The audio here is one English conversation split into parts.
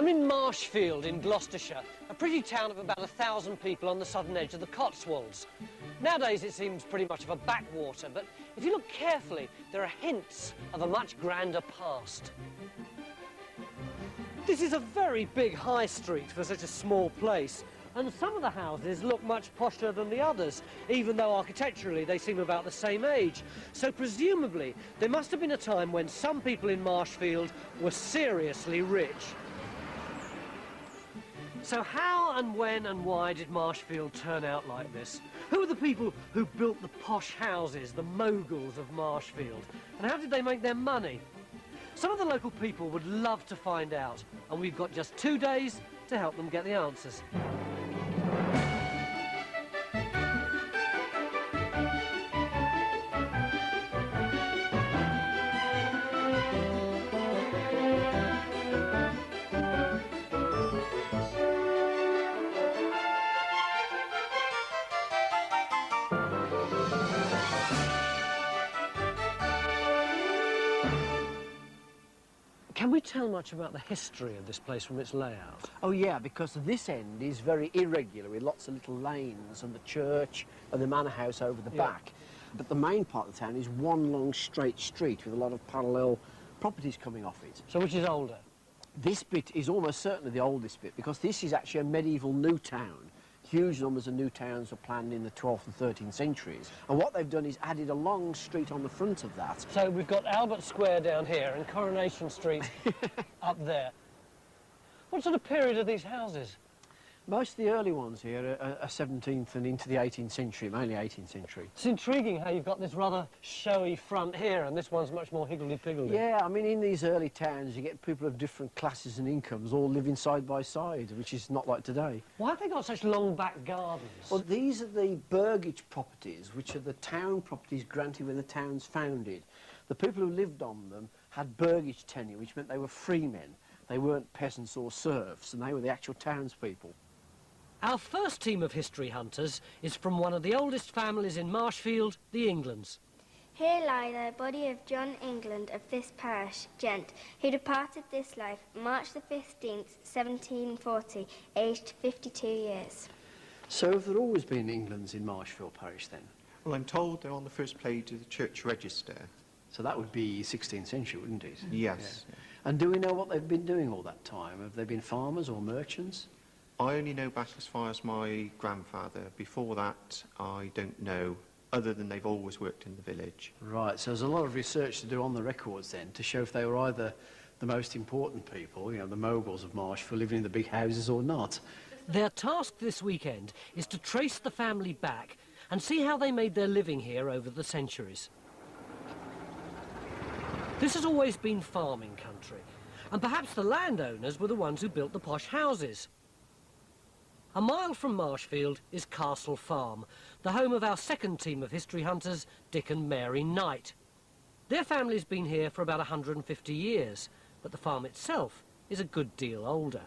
I'm in Marshfield in Gloucestershire, a pretty town of about 1,000 people on the southern edge of the Cotswolds. Nowadays it seems pretty much of a backwater, but if you look carefully, there are hints of a much grander past. This is a very big high street for such a small place, and some of the houses look much posher than the others, even though architecturally they seem about the same age. So presumably there must have been a time when some people in Marshfield were seriously rich. So how and when and why did Marshfield turn out like this? Who are the people who built the posh houses, the moguls of Marshfield? And how did they make their money? Some of the local people would love to find out, and we've got just 2 days to help them get the answers. Can we tell much about the history of this place from its layout? Oh yeah, because this end is very irregular with lots of little lanes and the church and the manor house over the back. But the main part of the town is one long straight street with a lot of parallel properties coming off it. So which is older? This bit is almost certainly the oldest bit because this is actually a medieval new town. Huge numbers of new towns were planned in the 12th and 13th centuries. And what they've done is added a long street on the front of that. So we've got Albert Square down here and Coronation Street up there. What sort of period are these houses? Most of the early ones here are 17th and into the 18th century, mainly 18th century. It's intriguing how you've got this rather showy front here and this one's much more higgledy-piggledy. Yeah, I mean, in these early towns, you get people of different classes and incomes all living side by side, which is not like today. Why have they got such long back gardens? Well, these are the burgage properties, which are the town properties granted when the town's founded. The people who lived on them had burgage tenure, which meant they were free men. They weren't peasants or serfs, and they were the actual townspeople. Our first team of history hunters is from one of the oldest families in Marshfield, the Englands. Here lie the body of John England of this parish, Gent, who departed this life March the 15th, 1740, aged 52 years. So have there always been Englands in Marshfield parish then? Well, I'm told they're on the first page of the church register. So that would be 16th century, wouldn't it? Yes. Yeah. And do we know what they've been doing all that time? Have they been farmers or merchants? I only know back as far as my grandfather. Before that, I don't know, other than they've always worked in the village. Right, so there's a lot of research to do on the records then to show if they were either the most important people, you know, the moguls of Marshfield living in the big houses or not. Their task this weekend is to trace the family back and see how they made their living here over the centuries. This has always been farming country, and perhaps the landowners were the ones who built the posh houses. A mile from Marshfield is Castle Farm, the home of our second team of history hunters, Dick and Mary Knight. Their family's been here for about 150 years, but the farm itself is a good deal older.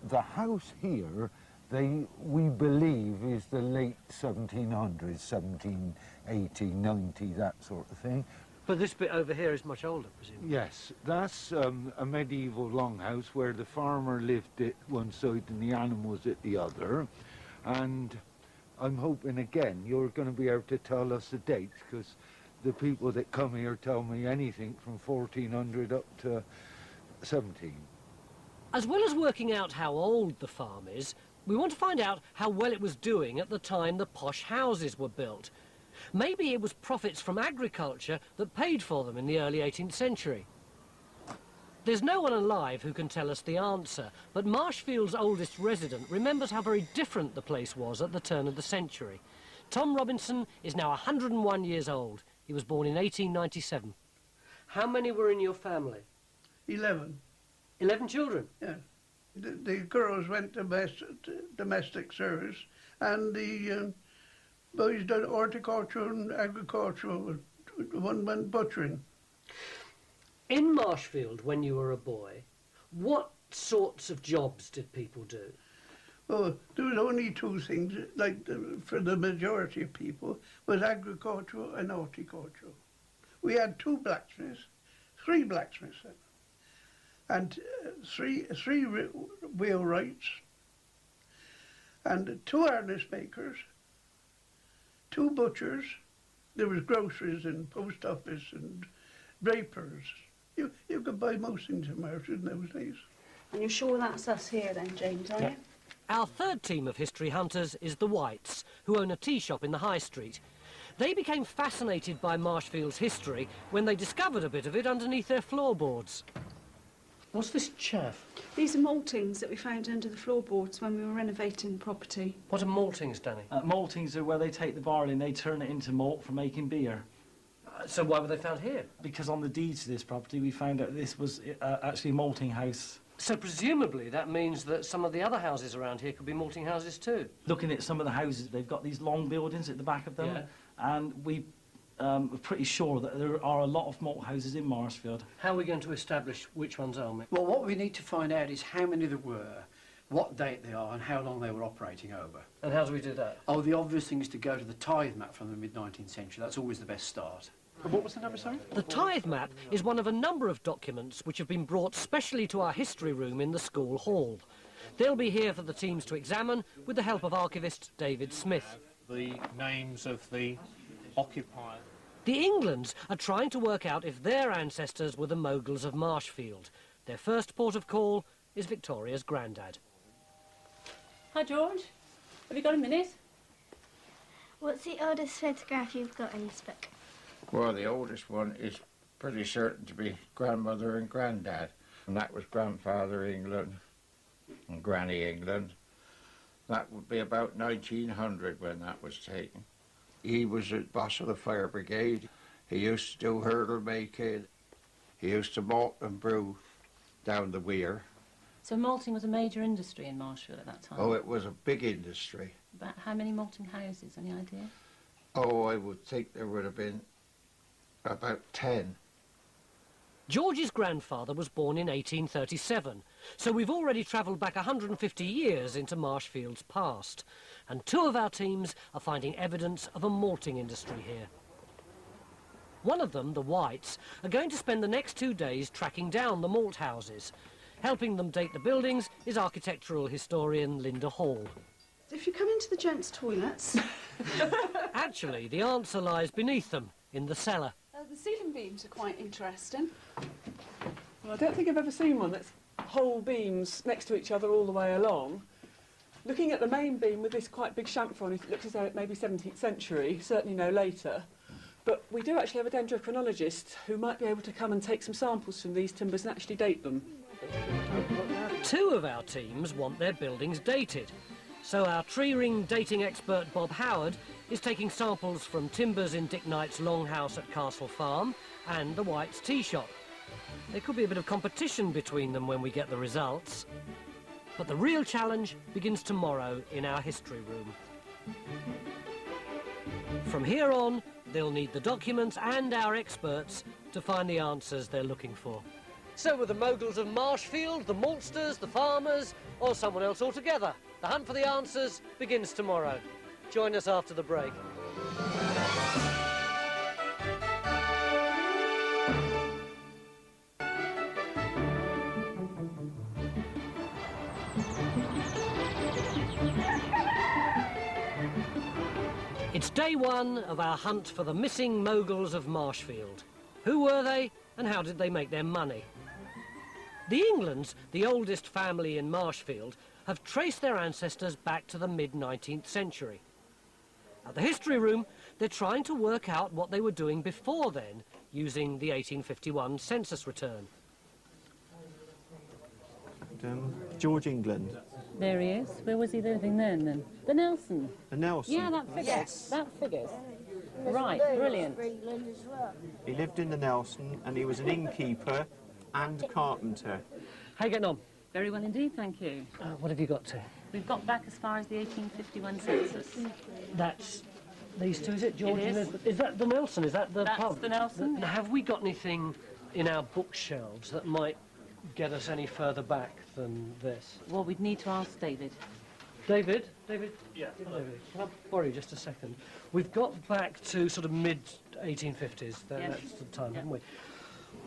The house here, we believe, is the late 1700s, 1780, 90, that sort of thing. But this bit over here is much older, presumably. Yes, that's a medieval longhouse where the farmer lived at one side and the animals at the other. And I'm hoping, again, you're going to be able to tell us the dates, because the people that come here tell me anything from 1400 up to 17. As well as working out how old the farm is, we want to find out how well it was doing at the time the posh houses were built. Maybe it was profits from agriculture that paid for them in the early 18th century. There's no one alive who can tell us the answer, but Marshfield's oldest resident remembers how very different the place was at the turn of the century. Tom Robinson is now 101 years old. He was born in 1897. How many were in your family? 11. 11 children? Yeah. The girls went to domestic service, and the boys did horticulture and agriculture. One went butchering. In Marshfield, when you were a boy, what sorts of jobs did people do? Well, there was only two things, for the majority of people, was agriculture and horticulture. We had 2 blacksmiths, 3 blacksmiths then. and three wheelwrights, and 2 harness makers, 2 butchers. There was groceries and post office and drapers. You could buy most things in Marshfield in those days. And you're sure that's us here then, James, are you? Our third team of history hunters is the Whites, who own a tea shop in the High Street. They became fascinated by Marshfield's history when they discovered a bit of it underneath their floorboards. What's this chaff? These are maltings that we found under the floorboards when we were renovating the property. What are maltings, Danny? Maltings are where they take the barley and they turn it into malt for making beer. So why were they found here? Because on the deeds to this property we found out this was actually a malting house. So presumably that means that some of the other houses around here could be malting houses too? Looking at some of the houses, they've got these long buildings at the back of them, and we we're pretty sure that there are a lot of malt houses in Marshfield. How are we going to establish which ones are, Mick? Well, what we need to find out is how many there were, what date they are, and how long they were operating over. And how do we do that? Oh, the obvious thing is to go to the tithe map from the mid-19th century. That's always the best start. What was the number, sorry? The tithe map is one of a number of documents which have been brought specially to our history room in the school hall. They'll be here for the teams to examine with the help of archivist David Smith. The names of the occupiers. The Englands are trying to work out if their ancestors were the Moguls of Marshfield. Their first port of call is Victoria's granddad. Hi, George. Have you got a minute? What's the oldest photograph you've got in this book? Well, the oldest one is pretty certain to be grandmother and granddad. And that was grandfather England and granny England. That would be about 1900 when that was taken. He was the boss of the fire brigade. He used to do hurdle making. He used to malt and brew down the weir. So malting was a major industry in Marshfield at that time? Oh, it was a big industry. About how many malting houses, any idea? Oh, I would think there would have been about 10. George's grandfather was born in 1837, so we've already travelled back 150 years into Marshfield's past, and 2 of our teams are finding evidence of a malting industry here. One of them, the Whites, are going to spend the next 2 days tracking down the malt houses. Helping them date the buildings is architectural historian Linda Hall. If you come into the gents' toilets... Actually, the answer lies beneath them, in the cellar. The ceiling beams are quite interesting. Well, I don't think I've ever seen one that's whole beams next to each other all the way along. Looking at the main beam with this quite big chamfer on it, it looks as though it may be 17th century, certainly no later. But we do actually have a dendrochronologist who might be able to come and take some samples from these timbers and actually date them. 2 of our teams want their buildings dated. So our tree ring dating expert Bob Howard is taking samples from timbers in Dick Knight's longhouse at Castle Farm and the White's tea shop. There could be a bit of competition between them when we get the results. But the real challenge begins tomorrow in our history room. From here on, they'll need the documents and our experts to find the answers they're looking for. So were the Moguls of Marshfield, the maltsters, the farmers, or someone else altogether? The hunt for the answers begins tomorrow. Join us after the break. It's day 1 of our hunt for the missing Moguls of Marshfield. Who were they and how did they make their money? The Englands, the oldest family in Marshfield, have traced their ancestors back to the mid-19th century. At the History Room, they're trying to work out what they were doing before then, using the 1851 census return. George England. There he is. Where was he living then? The Nelson. The Nelson? Yeah, that figures. Yes. That figures. Right, brilliant. He lived in the Nelson and he was an innkeeper and carpenter. How you getting on? Very well indeed, thank you. What have you got to? We've got back as far as the 1851 census. That's these 2, is it? George It is. and Elizabeth? Is that the Nelson? Is that the That's pub? the Nelson. Now, have we got anything in our bookshelves that might get us any further back than this? Well, we'd need to ask David. David? David? Yeah. David, can I borrow you just a second? We've got back to sort of mid-1850s. That's the time, haven't we?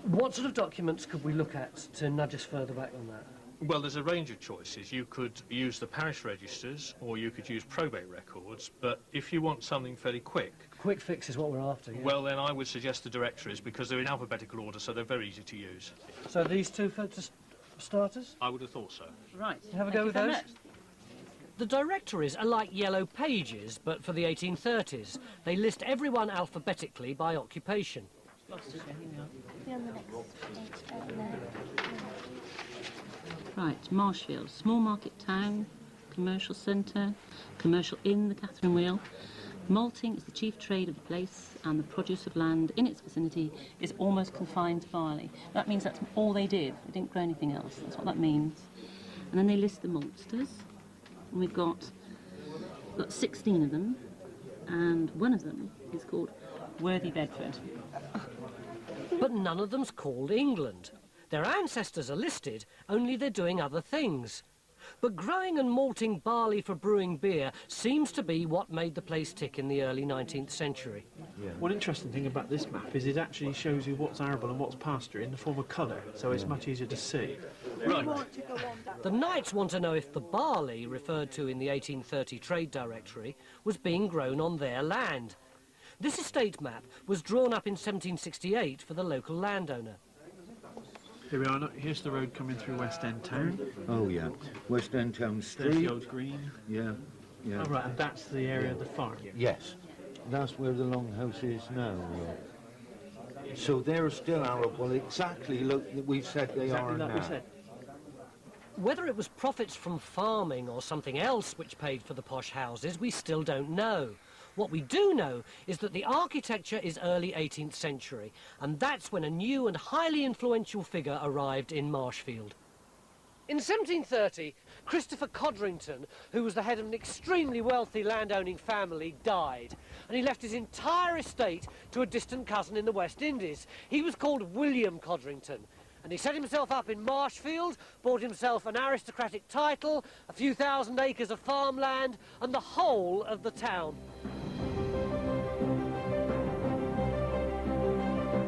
What sort of documents could we look at to nudge us further back on that? Well, there's a range of choices. You could use the parish registers, or you could use probate records, but if you want something fairly quick... Quick fix is what we're after, yeah. Well, then I would suggest the directories, because they're in alphabetical order, so they're very easy to use. So these two for starters? I would have thought so. Right. Have a go with those? The directories are like yellow pages, but for the 1830s. They list everyone alphabetically by occupation. Gloucestershire, here we are. Be on the next page down there. Right, Marshfield, small market town, commercial centre, commercial inn, the Catherine Wheel. Malting is the chief trade of the place, and the produce of land in its vicinity is almost confined to barley. That means that's all they did. They didn't grow anything else. That's what that means. And then they list the maltsters. And we've got 16 of them, and one of them is called Worthy Bedford. But none of them's called England. Their ancestors are listed, only they're doing other things. But growing and malting barley for brewing beer seems to be what made the place tick in the early 19th century. Yeah. One interesting thing about this map is it actually shows you what's arable and what's pasture in the form of colour, so it's much easier to see. Right. The Knights want to know if the barley, referred to in the 1830 Trade Directory, was being grown on their land. This estate map was drawn up in 1768 for the local landowner. Here we are, here's the road coming through West End Town. Oh, yeah. West End Town Street. There's the old green. Yeah, yeah. Oh, right, and that's the area of the farm. Yes. That's where the longhouse is now. So they're still arable, exactly, look, we've said they exactly are like now. We said. Whether it was profits from farming or something else which paid for the posh houses, we still don't know. What we do know is that the architecture is early 18th century, and that's when a new and highly influential figure arrived in Marshfield. In 1730, Christopher Codrington, who was the head of an extremely wealthy land-owning family, died, and he left his entire estate to a distant cousin in the West Indies. He was called William Codrington, and he set himself up in Marshfield, bought himself an aristocratic title, a few thousand acres of farmland, and the whole of the town.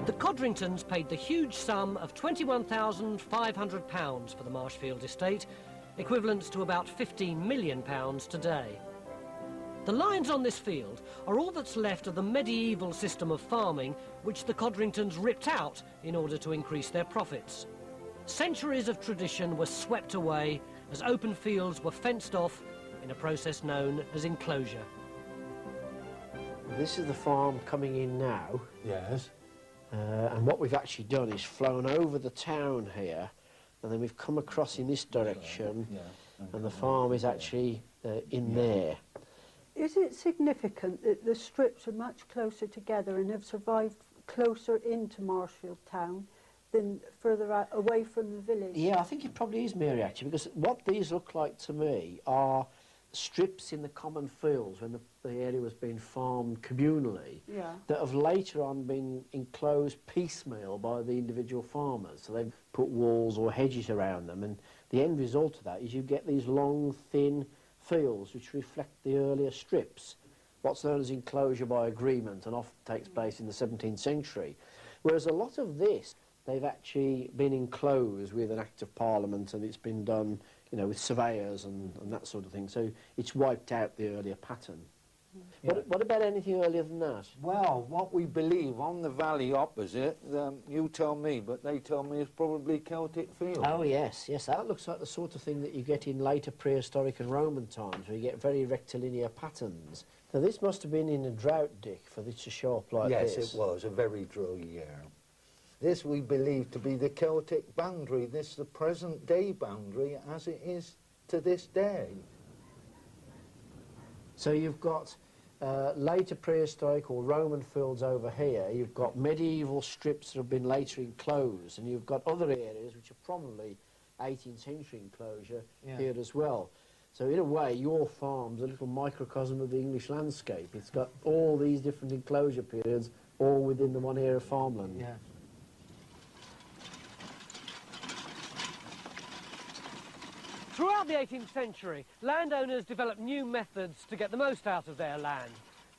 The Codringtons paid the huge sum of £21,500 for the Marshfield estate, equivalent to about £15 million today. The lines on this field are all that's left of the medieval system of farming which the Codringtons ripped out in order to increase their profits. Centuries of tradition were swept away as open fields were fenced off in a process known as enclosure. This is the farm coming in now. Yes. And what we've actually done is flown over the town here, and then we've come across in this direction, and the farm is actually in there. Is it significant that the strips are much closer together and have survived closer into Marshfield town than further out, away from the village? Yeah, I think it probably is, Mary, actually, because what these look like to me are strips in the common fields when the area was being farmed communally, that have later on been enclosed piecemeal by the individual farmers. So they've put walls or hedges around them, and the end result of that is you get these long, thin fields which reflect the earlier strips, what's known as enclosure by agreement, and often takes place in the 17th century. Whereas a lot of this, they've actually been enclosed with an Act of Parliament, and it's been done, you know, with surveyors and that sort of thing. So it's wiped out the earlier pattern. Yeah. What about anything earlier than that? Well, what we believe on the valley opposite, you tell me, but they tell me it's probably Celtic field. Oh, yes, yes, that looks like the sort of thing that you get in later prehistoric and Roman times, where you get very rectilinear patterns. Now, this must have been in a drought, Dick, for this to show up like this. Yes, it was, a very dry year. This we believe to be the Celtic boundary, this the present day boundary as it is to this day. So you've got later prehistoric or Roman fields over here, you've got medieval strips that have been later enclosed, and you've got other areas which are probably 18th century enclosure here as well. So in a way, your farm's a little microcosm of the English landscape. It's got all these different enclosure periods all within the one area of farmland. Yeah. Throughout the 18th century, landowners developed new methods to get the most out of their land.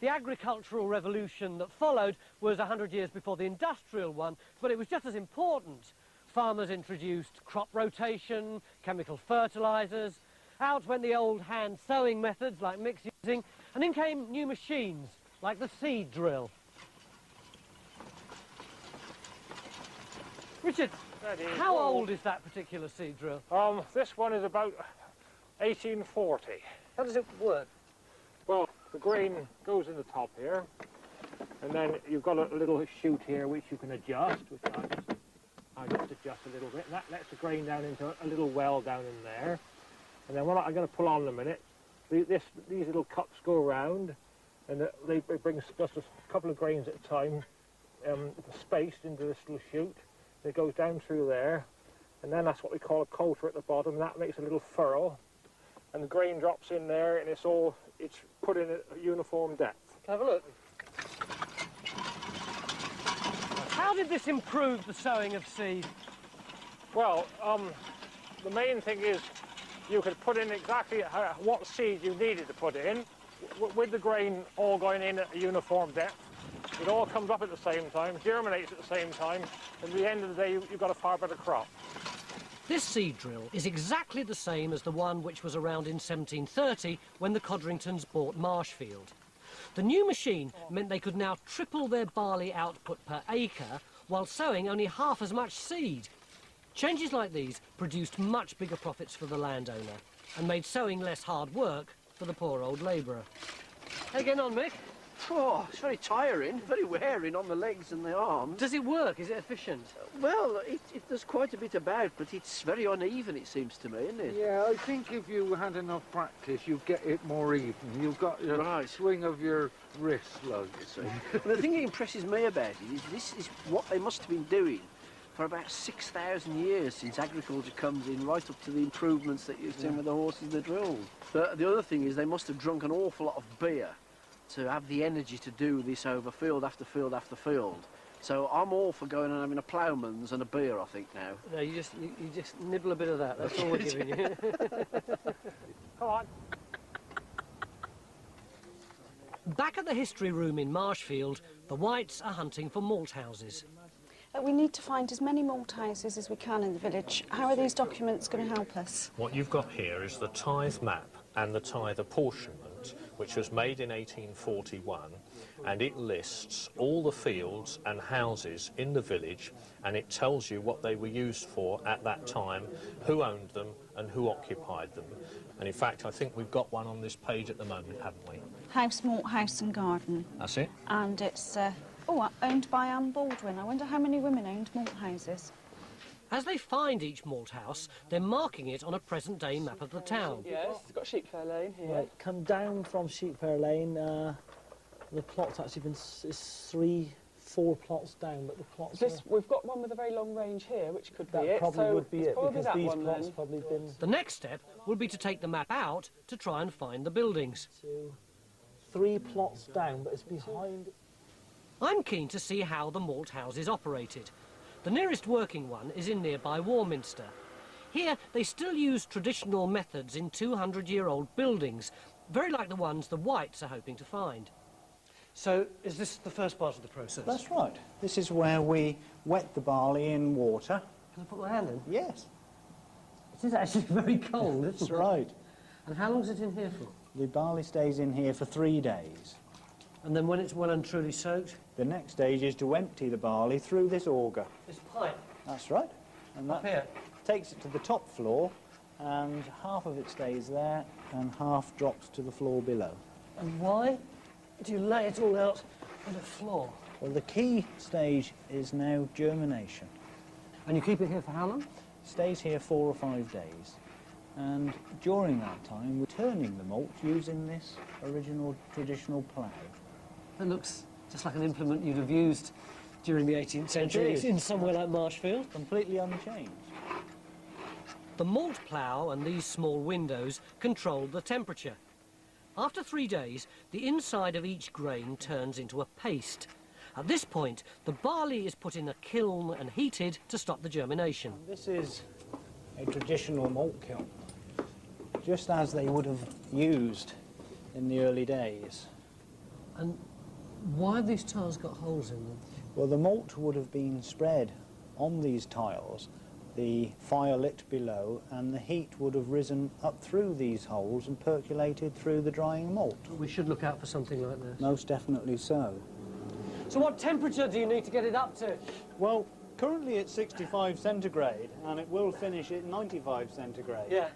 The agricultural revolution that followed was 100 years before the industrial one, but it was just as important. Farmers introduced crop rotation, chemical fertilisers, out went the old hand sowing methods like mix using, and in came new machines like the seed drill. Richard, how old is that particular seed drill? This one is about 1840. How does it work? Well, the grain goes in the top here, and then you've got a little chute here which you can adjust, which I just adjust a little bit. And that lets the grain down into a little well down in there. And then what I'm going to pull on in a minute, these little cups go around, and they bring just a couple of grains at a time, spaced into this little chute. It goes down through there, and then that's what we call a coulter at the bottom. That makes a little furrow, and the grain drops in there, and it's put in a uniform depth. Can I have a look? How did this improve the sowing of seed? Well, the main thing is you could put in exactly what seed you needed to put in, with the grain all going in at a uniform depth. It all comes up at the same time, germinates at the same time, and at the end of the day you've got a far better crop. This seed drill is exactly the same as the one which was around in 1730 when the Codringtons bought Marshfield. The new machine meant they could now triple their barley output per acre while sowing only half as much seed. Changes like these produced much bigger profits for the landowner and made sowing less hard work for the poor old labourer. How you getting on, Mick? Oh, it's very tiring, very wearing on the legs and the arms. Does it work? Is it efficient? Well, there's quite a bit about, but it's very uneven, it seems to me, isn't it? Yeah, I think if you had enough practice, you'd get it more even. You've got your swing of your wrist, like you say. The thing that impresses me about it is this is what they must have been doing for about 6,000 years since agriculture comes in, right up to the improvements that you've seen with the horses and the drills. The other thing is they must have drunk an awful lot of beer to have the energy to do this over field after field after field. So I'm all for going and having a ploughman's and a beer, I think, now. No, you just nibble a bit of that, that's all we're giving you. Come on. Back at the history room in Marshfield, the Whites are hunting for malt houses. We need to find as many malt houses as we can in the village. How are these documents going to help us? What you've got here is the tithe map and the tithe apportionment, which was made in 1841, and it lists all the fields and houses in the village, and it tells you what they were used for at that time, who owned them and who occupied them. And in fact, I think we've got one on this page at the moment, haven't we? House, malt house and garden. That's it. And it's owned by Anne Baldwin. I wonder how many women owned malt houses. As they find each malt house, they're marking it on a present-day map of the town. Yes, it's got Sheepfair Lane here. Right, come down from Sheepfair Lane. The plot's actually been is 4 plots down, but the plots. We've got one with a very long range here, which could be it. That probably would be it, because that these one, plots then. probably been. The next step will be to take the map out to try and find the buildings. 3 plots down, but it's behind. I'm keen to see how the malt houses operated. The nearest working one is in nearby Warminster. Here, they still use traditional methods in 200-year-old buildings, very like the ones the Whites are hoping to find. So, is this the first part of the process? That's right. This is where we wet the barley in water. Can I put my hand in? Yes. It is actually very cold, isn't That's it? right. And how long is it in here for? The barley stays in here for 3 days. And then when it's well and truly soaked? The next stage is to empty the barley through this auger. This pipe? That's right. And Up that here? takes it to the top floor, and half of it stays there, and half drops to the floor below. And why do you lay it all out on the floor? Well, the key stage is now germination. And you keep it here for how long? Stays here 4 or 5 days. And during that time, we're turning the malt using this original traditional plough. It looks just like an implement you'd have used during the 18th century in somewhere like Marshfield. Completely unchanged. The malt plough and these small windows control the temperature. After 3 days, the inside of each grain turns into a paste. At this point, the barley is put in a kiln and heated to stop the germination. This is a traditional malt kiln, just as they would have used in the early days. And why have these tiles got holes in them? Well, the malt would have been spread on these tiles, the fire lit below, and the heat would have risen up through these holes and percolated through the drying malt. We should look out for something like this. Most definitely so. So what temperature do you need to get it up to? Well, currently it's 65 centigrade, and it will finish at 95 centigrade. Yeah.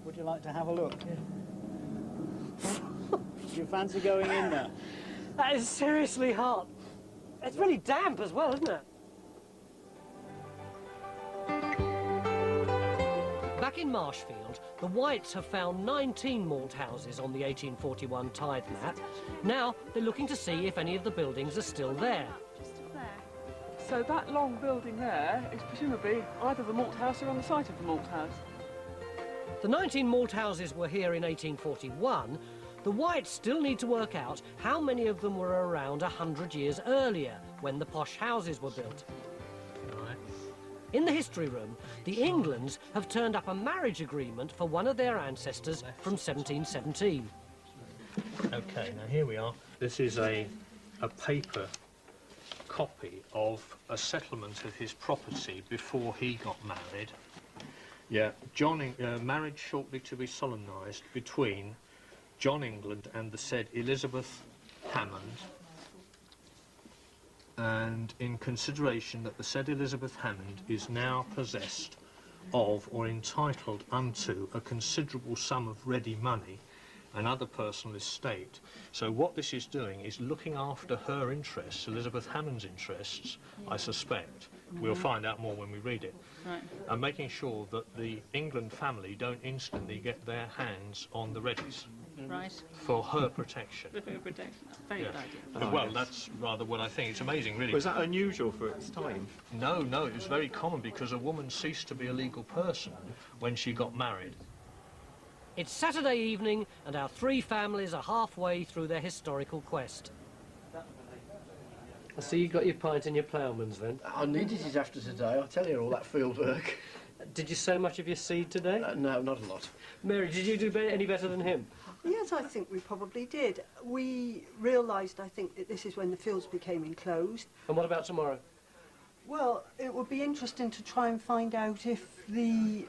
Would you like to have a look? Yeah. Do you fancy going in there? That is seriously hot. It's really damp as well, isn't it? Back in Marshfield, the Whites have found 19 malt houses on the 1841 tithe map. Now they're looking to see if any of the buildings are still there. So that long building there is presumably either the malt house or on the site of the malt house. The 19 malt houses were here in 1841. The Whites still need to work out how many of them were around 100 years earlier, when the posh houses were built. Right. In the history room, the Englands have turned up a marriage agreement for one of their ancestors from 1717. OK, now here we are. This is a paper copy of a settlement of his property before he got married. Yeah, marriage shortly to be solemnised between John England and the said Elizabeth Hammond, and in consideration that the said Elizabeth Hammond is now possessed of or entitled unto a considerable sum of ready money and other personal estate. So what this is doing is looking after her interests, Elizabeth Hammond's interests, I suspect. We'll find out more when we read it. Right. And making sure that the England family don't instantly get their hands on the Reddies. Right. For her protection. For her protection. Very good idea. Well, that's rather what I think. It's amazing, really. Was that unusual for its time? No, no, it was very common because a woman ceased to be a legal person when she got married. It's Saturday evening and our three families are halfway through their historical quest. I see you got your pint and your ploughman's then. I needed it after today, I'll tell you, all that field work. Did you sow much of your seed today? No, not a lot. Mary, did you do any better than him? Yes, I think we probably did. We realised, I think, that this is when the fields became enclosed. And what about tomorrow? Well, it would be interesting to try and find out if the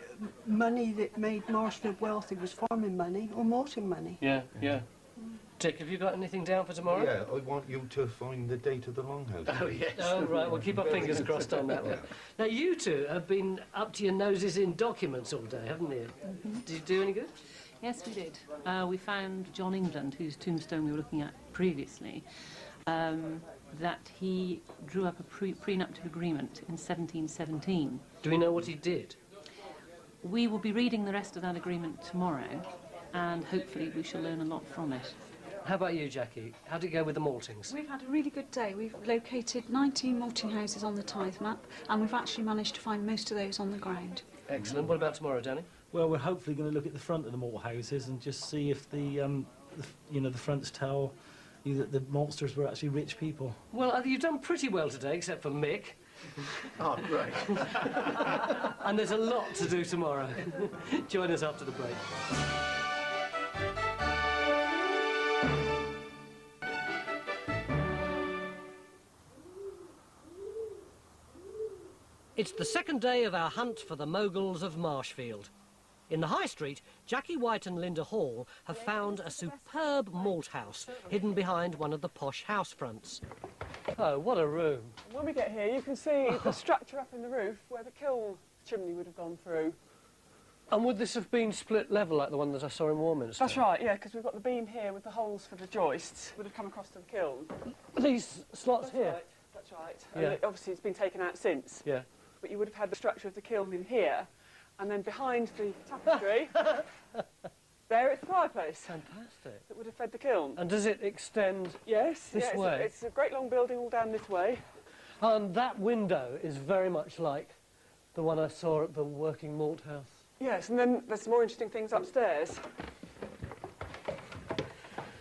money that made Marshfield wealthy was farming money or malting money. Yeah, yeah. Dick, have you got anything down for tomorrow? Yeah, I want you to find the date of the longhouse. Oh, yes. Oh, right, we'll keep our fingers crossed on that one. Now, you two have been up to your noses in documents all day, haven't you? Did you do any good? Yes, we did. We found John England, whose tombstone we were looking at previously, that he drew up a prenuptial agreement in 1717. Do we know what he did? We will be reading the rest of that agreement tomorrow, and hopefully we shall learn a lot from it. How about you, Jackie? How did it go with the maltings? We've had a really good day. We've located 19 malting houses on the tithe map, and we've actually managed to find most of those on the ground. Excellent. What about tomorrow, Danny? Well, we're hopefully going to look at the front of the malt houses and just see if the fronts tell you that the maltsters were actually rich people. Well, you've done pretty well today, except for Mick. Oh, great. And there's a lot to do tomorrow. Join us after the break. It's the second day of our hunt for the moguls of Marshfield. In the High Street, Jackie White and Linda Hall have found a superb malt house hidden behind one of the posh house fronts. Oh, what a room. When we get here, you can see the structure up in the roof where the kiln chimney would have gone through. And would this have been split level like the one that I saw in Warminster? That's right, yeah, because we've got the beam here with the holes for the joists. Would have come across to the kiln. These slots here? Right, that's right. Yeah. And obviously it's been taken out since. Yeah. But you would have had the structure of the kiln in here, and then behind the tapestry, there it's the fireplace. Fantastic. That would have fed the kiln. And does it extend Yes, this way? It's a great long building all down this way. And that window is very much like the one I saw at the working malt house. Yes, and then there's some more interesting things upstairs.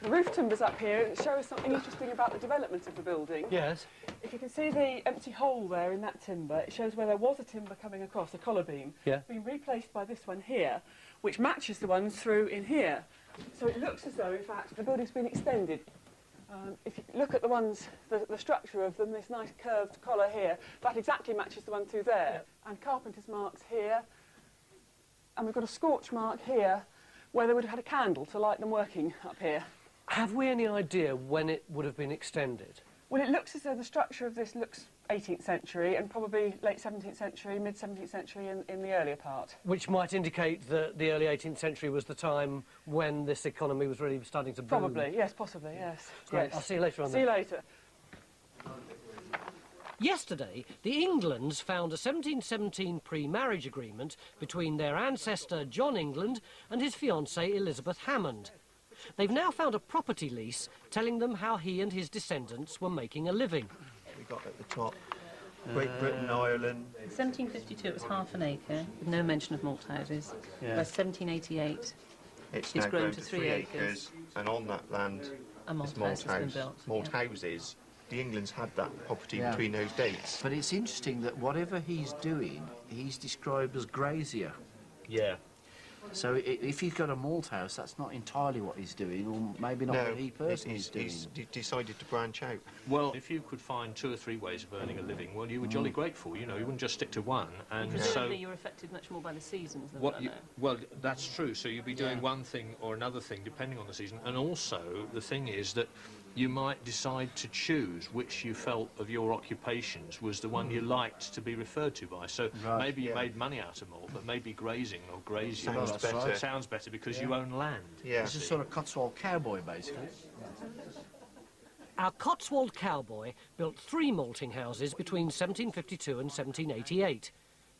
The roof timbers up here show us something interesting about the development of the building. Yes. If you can see the empty hole there in that timber, it shows where there was a timber coming across, a collar beam, being replaced by this one here, which matches the ones through in here. So it looks as though, in fact, the building's been extended. If you look at the ones, the structure of them, this nice curved collar here, that exactly matches the one through there. Yeah. And carpenter's marks here. And we've got a scorch mark here where they would have had a candle to light them working up here. Have we any idea when it would have been extended? Well, it looks as though the structure of this looks 18th century and probably late 17th century, mid-17th century in the earlier part. Which might indicate that the early 18th century was the time when this economy was really starting to boom. Probably, yes, possibly, yes. Great, yes. I'll see you later on. See you later. Yesterday, the Englands found a 1717 pre-marriage agreement between their ancestor John England and his fiancée Elizabeth Hammond. They've now found a property lease telling them how he and his descendants were making a living. We got at the top, Great Britain, Ireland. 1752 it was half an acre, with no mention of malt houses. Yeah. By 1788 it's now grown to 3 acres. And on that land, a malt it's malt house has been built. Malt houses. The Englands had that property between those dates. But it's interesting that whatever he's doing, he's described as grazier. Yeah. So if he's got a malt house, that's not entirely what he's doing, or maybe not what he personally is doing. He's decided to branch out. Well, if you could find 2 or 3 ways of earning a living, well, you were jolly grateful, you know, you wouldn't just stick to one. And presumably you're affected much more by the seasons than I know. Well, that's true, so you'd be doing one thing or another thing depending on the season. And also, the thing is that you might decide to choose which you felt of your occupations was the one you liked to be referred to by. So maybe you made money out of malt, but maybe grazing or grazing sounds better because you own land. Yeah. This is sort of Cotswold cowboy, basically. Our Cotswold cowboy built 3 malting houses between 1752 and 1788.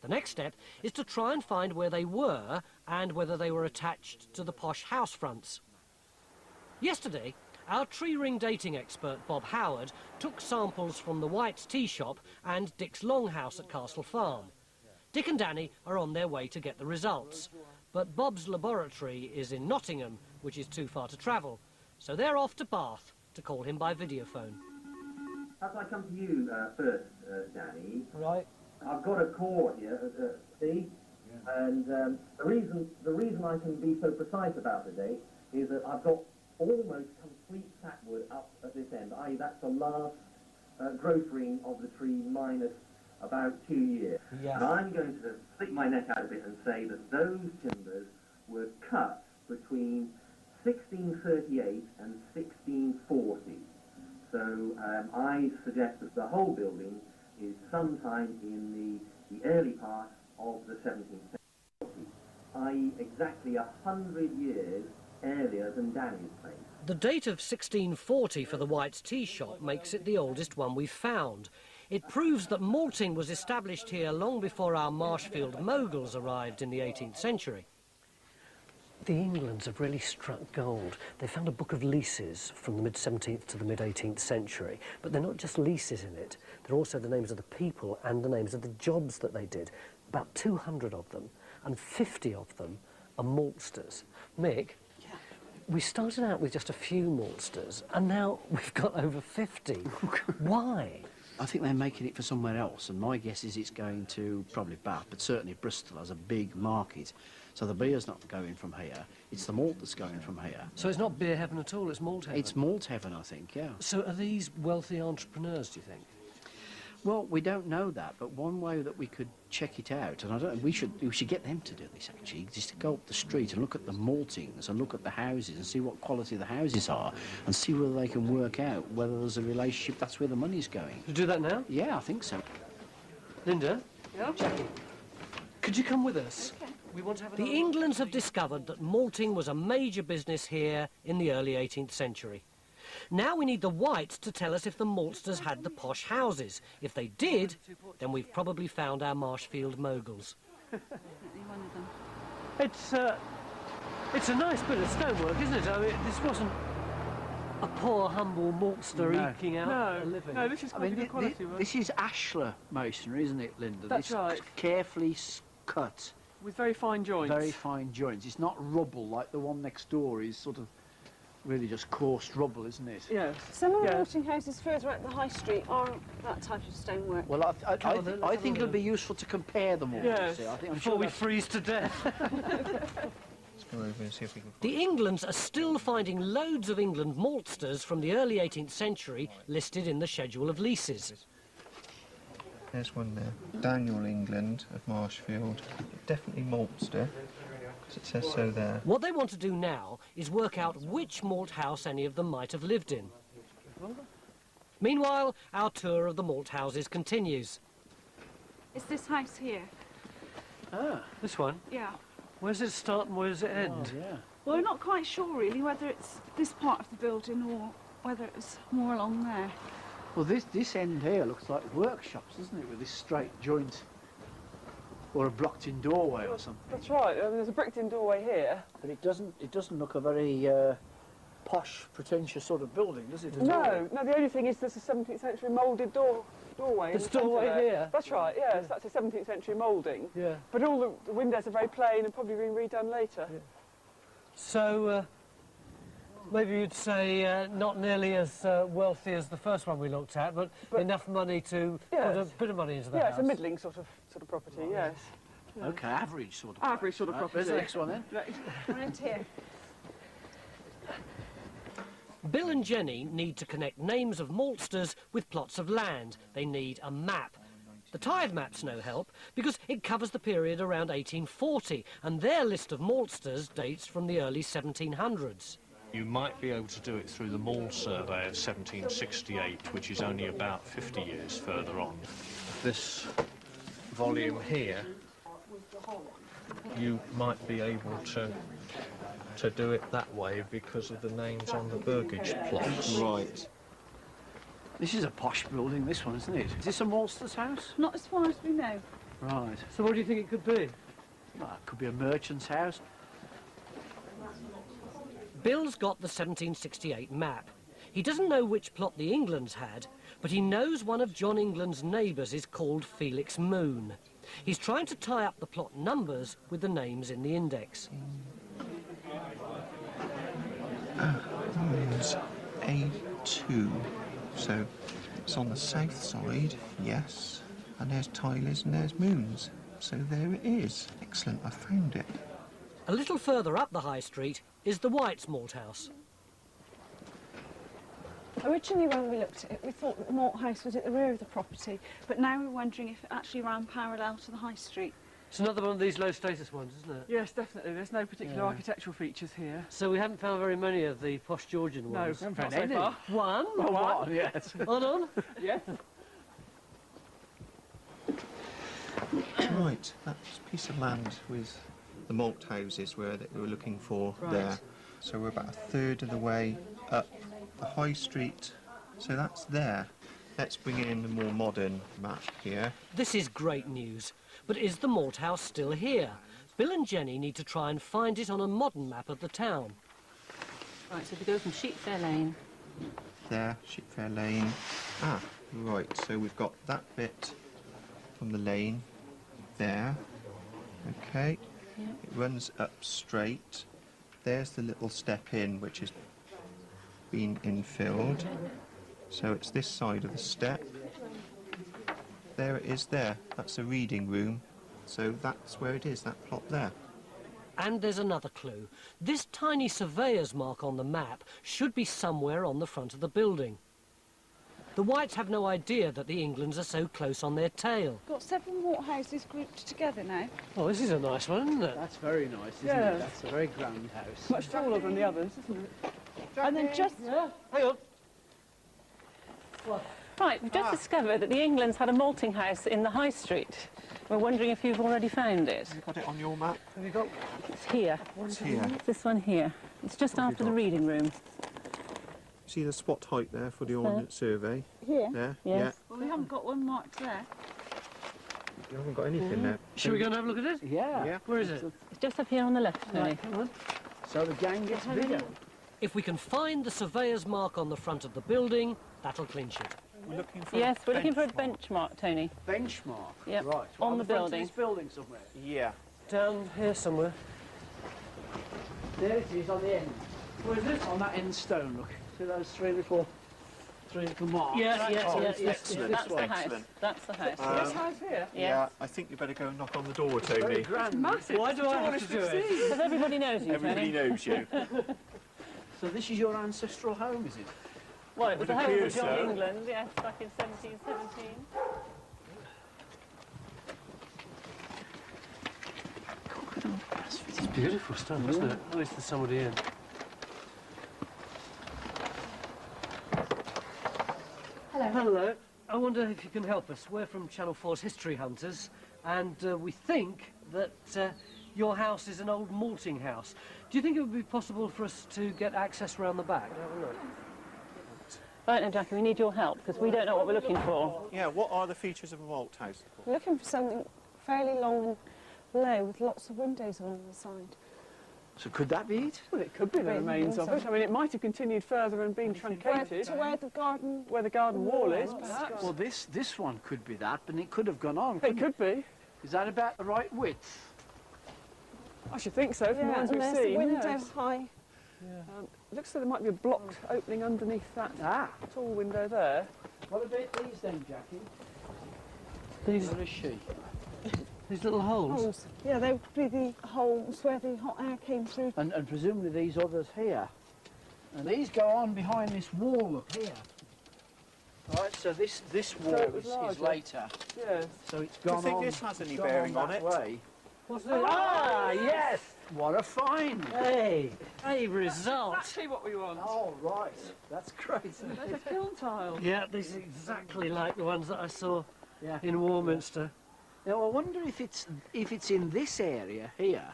The next step is to try and find where they were and whether they were attached to the posh house fronts. Yesterday, our tree ring dating expert Bob Howard took samples from the White's tea shop and Dick's longhouse at Castle Farm. Dick and Danny are on their way to get the results, but Bob's laboratory is in Nottingham, which is too far to travel, so they're off to Bath to call him by videophone. Perhaps I come to you first, Danny. Right. I've got a core here, see, and the reason I can be so precise about the date is that I've got almost complete sapwood up at this end, i.e. that's the last growth ring of the tree minus about 2 years. Yeah. And I'm going to stick my neck out a bit and say that those timbers were cut between 1638 and 1640. So I suggest that the whole building is sometime in the early part of the 17th century, i.e. exactly 100 years earlier than Danny's place. The date of 1640 for the White's tea shop makes it the oldest one we've found. It proves that malting was established here long before our Marshfield moguls arrived in the 18th century. The Englands have really struck gold. They found a book of leases from the mid-17th to the mid-18th century, but they're not just leases in it. They're also the names of the people and the names of the jobs that they did. About 200 of them, and 50 of them are maltsters. Mick? We started out with just a few maltsters, and now we've got over 50. Why? I think they're making it for somewhere else, and my guess is it's going to probably Bath, but certainly Bristol has a big market. So the beer's not going from here, it's the malt that's going from here. So it's not beer heaven at all, it's malt heaven? It's malt heaven, I think, yeah. So are these wealthy entrepreneurs, do you think? Well, we don't know that, but one way that we could check it out, and I don't, we should get them to do this actually, just to go up the street and look at the maltings and look at the houses and see what quality the houses are and see whether they can work out whether there's a relationship, that's where the money's going. To do that now? Yeah, I think so. Linda? Yeah? Jackie, could you come with us? Okay. We want to have the Englands have discovered that malting was a major business here in the early 18th century. Now we need the Whites to tell us if the maltsters had the posh houses. If they did, then we've probably found our Marshfield moguls. It's a nice bit of stonework, isn't it? I mean, this wasn't a poor, humble maltster eking out a living. No, this is quite good quality work. This is ashlar masonry, isn't it, Linda? That's right. Carefully cut. With very fine joints. Very fine joints. It's not rubble like the one next door is sort of really just coarse rubble, isn't it? Yes. Some of the malting houses further up the high street aren't that type of stonework. Well, I think it'll be useful to compare them all. Yes. I think before we freeze to death. go over and see if we can find The Englands are still finding loads of England maltsters from the early 18th century listed in the schedule of leases. There's one there. Daniel England of Marshfield. Definitely maltster, because it says so there. What they want to do now is work out which malt house any of them might have lived in. Meanwhile, our tour of the malt houses continues. It's this house here. Ah, this one? Yeah. Where does it start and where does it end? Oh, yeah. Well, we're not quite sure really whether it's this part of the building or whether it's more along there. Well, this end here looks like workshops, doesn't it, with this straight joint or a blocked-in doorway or something. That's right. There's a bricked-in doorway here. But it doesn't look a very posh, pretentious sort of building, does it? No, the only thing is there's a 17th century moulded doorway. This doorway here? That's right, yes, that's a 17th century moulding. Yeah. But all the windows are very plain and probably been redone later. Yeah. So, maybe you'd say not nearly as wealthy as the first one we looked at, but enough money to put a bit of money into the house. Yeah, it's a middling sort of property, yes. OK, average sort of average sort of property. Where's the next one then? Right here. Bill and Jenny need to connect names of maltsters with plots of land. They need a map. The tithe map's no help because it covers the period around 1840 and their list of maltsters dates from the early 1700s. You might be able to do it through the Mall Survey of 1768, which is only about 50 years further on. This volume here, you might be able to do it that way because of the names on the burgage plots. Right. This is a posh building, this one, isn't it? Is this a maltster's house? Not as far as we know. Right. So what do you think it could be? Well, it could be a merchant's house. Bill's got the 1768 map. He doesn't know which plot the Englands had, but he knows one of John England's neighbours is called Felix Moon. He's trying to tie up the plot numbers with the names in the index. Moon's A2, so it's on the south side, yes, and there's Tyler's and there's Moon's, so there it is. Excellent, I found it. A little further up the high street is the White's Malt House. Originally when we looked at it, we thought that the malt house was at the rear of the property, but now we're wondering if it actually ran parallel to the high street. It's another one of these low status ones, isn't it? Yes, definitely. There's no particular architectural features here. So we haven't found very many of the posh Georgian ones. No, not so far. One? Oh, one, yes. Hold on. Yes. Right, that's a piece of land with the malt houses where they were looking for there. So we're about a third of the way up the high street, so that's there. Let's bring in the more modern map here. This is great news. But is the malt house still here? Bill and Jenny need to try and find it on a modern map of the town. Right, so if we go from Sheepfair Lane. There, Sheepfair Lane. Ah, right, so we've got that bit from the lane there. OK. Yeah. It runs up straight. There's the little step in, which has been infilled. So it's this side of the step. There it is there. That's a reading room. So that's where it is, that plot there. And there's another clue. This tiny surveyor's mark on the map should be somewhere on the front of the building. The Whites have no idea that the Englands are so close on their tail. Got several malt houses grouped together now. Oh, this is a nice one, isn't it? That's very nice, isn't it? That's a very grand house. Much taller than the others, isn't it? And then just... Yeah, hang on. Right, we've just discovered that the Englands had a malting house in the high street. We're wondering if you've already found it. Have you got it on your map? Have you got... It's here. It's here. This one here. It's just after the reading room. See the spot height there for the Ordnance Survey? Here? There? Yes. Yeah. Well, we haven't got one marked there. You haven't got anything there. Shall we go and have a look at it? Yeah. Where is it? It's just up here on the left, Tony. Right, come on. So the gang gets bigger. If we can find the surveyor's mark on the front of the building, that'll clinch it. We're looking for Yes, we're looking for a benchmark, Tony. benchmark. Yep. Right. On the front of building. this building somewhere. Yeah. Down here somewhere. There it is on the end. Where is it? On that end stone, look. See those three three little marks. Yeah, That's This the one. house. That's the house. This house here? Yeah, I think you better go and knock on the door, Very Tony. grand. Massive. Why do I have to do it? Because everybody knows you, Everybody Tony. knows you. So this is your ancestral home, is it? Well, it was Would the home appear of John so. England, yes, back in 1717. It's beautiful stuff, isn't it? At least there's somebody in. Hello. Hello. I wonder if you can help us. We're from Channel 4's History Hunters, and we think that your house is an old malting house. Do you think it would be possible for us to get access round the back? Have a look. Right now, Jackie, we need your help, because we don't know what we're looking for. Yeah, what are the features of a malt house? We're looking for something fairly long and low with lots of windows along the side. So could that be it? Well, it could be the remains of it. I mean, it might have continued further and been truncated. To where the garden wall is, perhaps. Well, this one could be that, but it could have gone on. It could be. Is that about the right width? I should think so, from the ones and we've there's seen. the window yes. high. Looks like there might be a blocked opening underneath that tall window there. What about these then, Jackie? These, Where is she? these little holes. Holes. Yeah, they would be the holes where the hot air came through. And presumably these others here. And these go on behind this wall up here. Right, so this wall it was is larger. later. Yes. So it's Do you gone think on. this has any it's gone bearing on that it? Way. What's this? Ah, yes! What a find! Hey, a result. Exactly what we want. Oh, right. That's great. There's a kiln tile. Yeah, this is exactly like the ones that I saw Yeah. in Warminster. Now, I wonder if it's in this area here.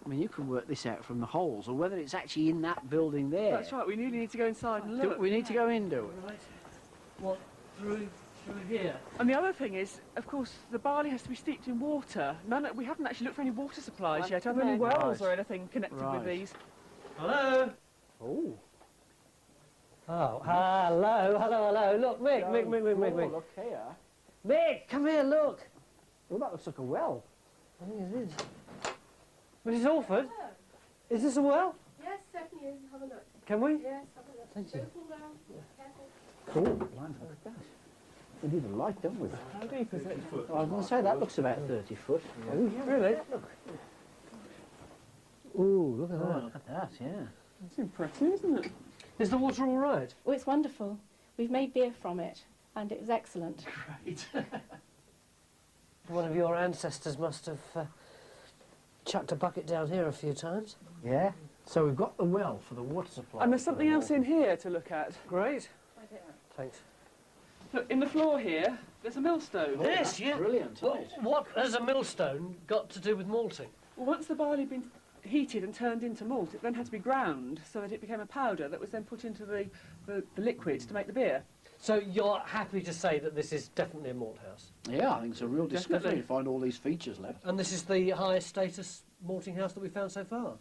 I mean, you can work this out from the holes, or whether it's actually in that building there. That's right, we really need to go inside and Do look. we need to go in, do we? Right. What, through here? And the other thing is, of course, the barley has to be steeped in water. We haven't actually looked for any water supplies yet. Are there any wells or anything connected with these? Hello? Oh. Oh, hello. Look, Mick. Oh, look here. Mick, come here, look. Oh, that looks like a well. I think it is. Mrs. Alford? Is this a well? Yes, certainly is. Have a look. Can we? Yes, have a look. Thank you. Don't fall down. Careful. Cool. Blimey, look at that. We need a light, don't we? How deep is it? I was going to say, that looks about 30 foot. Yeah. Oh, yeah. Really? Ooh, look at that. Look at that, yeah. It's impressive, isn't it? Is the water all right? Oh, it's wonderful. We've made beer from it, and it was excellent. Great. One of your ancestors must have chucked a bucket down here a few times. Yeah. So we've got the well for the water supply. And there's something else in here to look at. Great. Thanks. Look, in the floor here, there's a millstone. Yes, yeah. Brilliant. What has a millstone got to do with malting? Well, once the barley had been heated and turned into malt, it then had to be ground so that it became a powder that was then put into the liquid to make the beer. So you're happy to say that this is definitely a malt house? Yeah, I think it's a real discovery Definitely. to find all these features left. And this is the highest status malting house that we've found so far?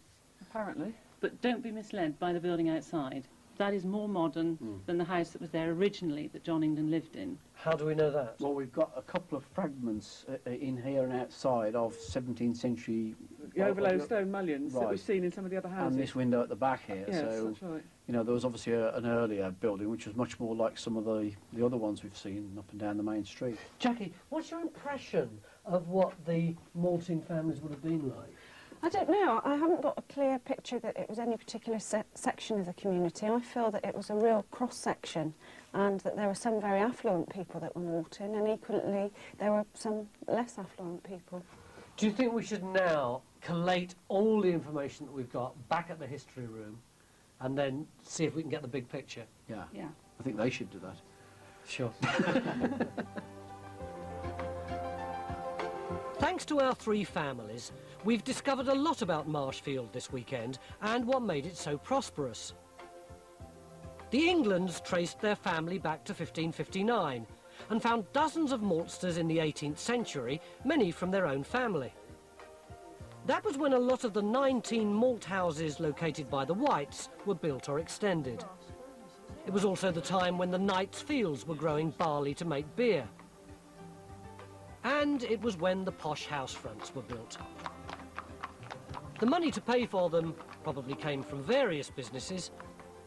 Apparently. But don't be misled by the building outside. That is more modern than the house that was there originally that John England lived in. How do we know that? Well, we've got a couple of fragments in here and outside of 17th century... The overload stone mullions that Right. we've seen in some of the other houses. And this window at the back here. Yes, so, that's right. you know, there was obviously an earlier building which was much more like some of the other ones we've seen up and down the main street. Jackie, what's your impression of what the malting families would have been like? I don't know. I haven't got a clear picture that it was any particular section of the community. I feel that it was a real cross-section and that there were some very affluent people that were malting and equally there were some less affluent people. Do you think we should now collate all the information that we've got back at the history room and then see if we can get the big picture? Yeah. Yeah. I think they should do that. Sure. Thanks to our three families, we've discovered a lot about Marshfield this weekend and what made it so prosperous. The Englands traced their family back to 1559 and found dozens of maltsters in the 18th century, many from their own family. That was when a lot of the 19 malt houses located by the Whites were built or extended. It was also the time when the Knights' fields were growing barley to make beer. And it was when the posh house fronts were built. The money to pay for them probably came from various businesses,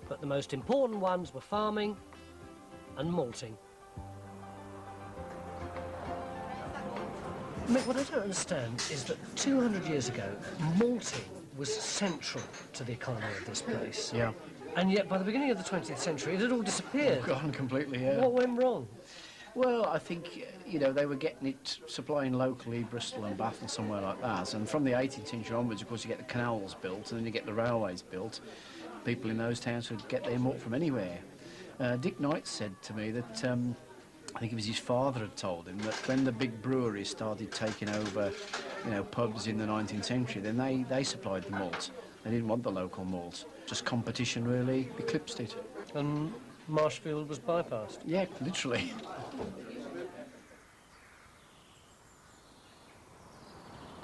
but the most important ones were farming and malting. Mick, what I don't understand is that 200 years ago, malting was central to the economy of this place. Yeah. And yet, by the beginning of the 20th century, it had all disappeared. Gone completely, yeah. What went wrong? Well, I think, you know, they were getting it, supplying locally, Bristol and Bath and somewhere like that. And from the 18th century onwards, of course, you get the canals built and then you get the railways built. People in those towns would get their malt from anywhere. Dick Knight said to me that, I think it was his father had told him, that when the big breweries started taking over, you know, pubs in the 19th century, then they supplied the malt. They didn't want the local malt. Just competition really eclipsed it. And Marshfield was bypassed? Yeah, literally.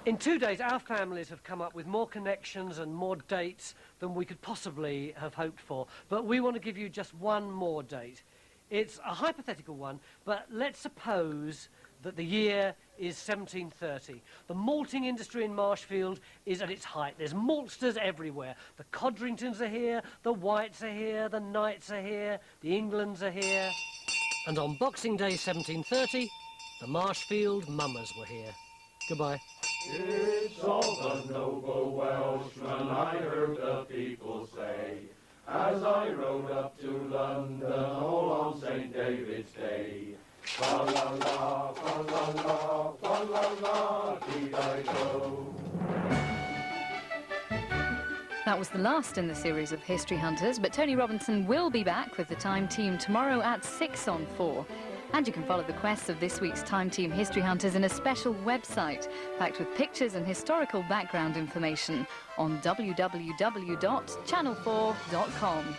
In 2 days, our families have come up with more connections and more dates than we could possibly have hoped for. But we want to give you just one more date. It's a hypothetical one, but let's suppose that the year is 1730. The malting industry in Marshfield is at its height. There's maltsters everywhere. The Codringtons are here, the Whites are here, the Knights are here, the Englands are here. And on Boxing Day 1730, the Marshfield mummers were here. Goodbye. It's all the noble Welshman, I heard the people say, as I rode up to London all on St. David's Day. Fa la la, fa la la, fa la la, did I go. That was the last in the series of History Hunters, but Tony Robinson will be back with the Time Team tomorrow at 6 on 4. And you can follow the quests of this week's Time Team History Hunters in a special website packed with pictures and historical background information on www.channel4.com.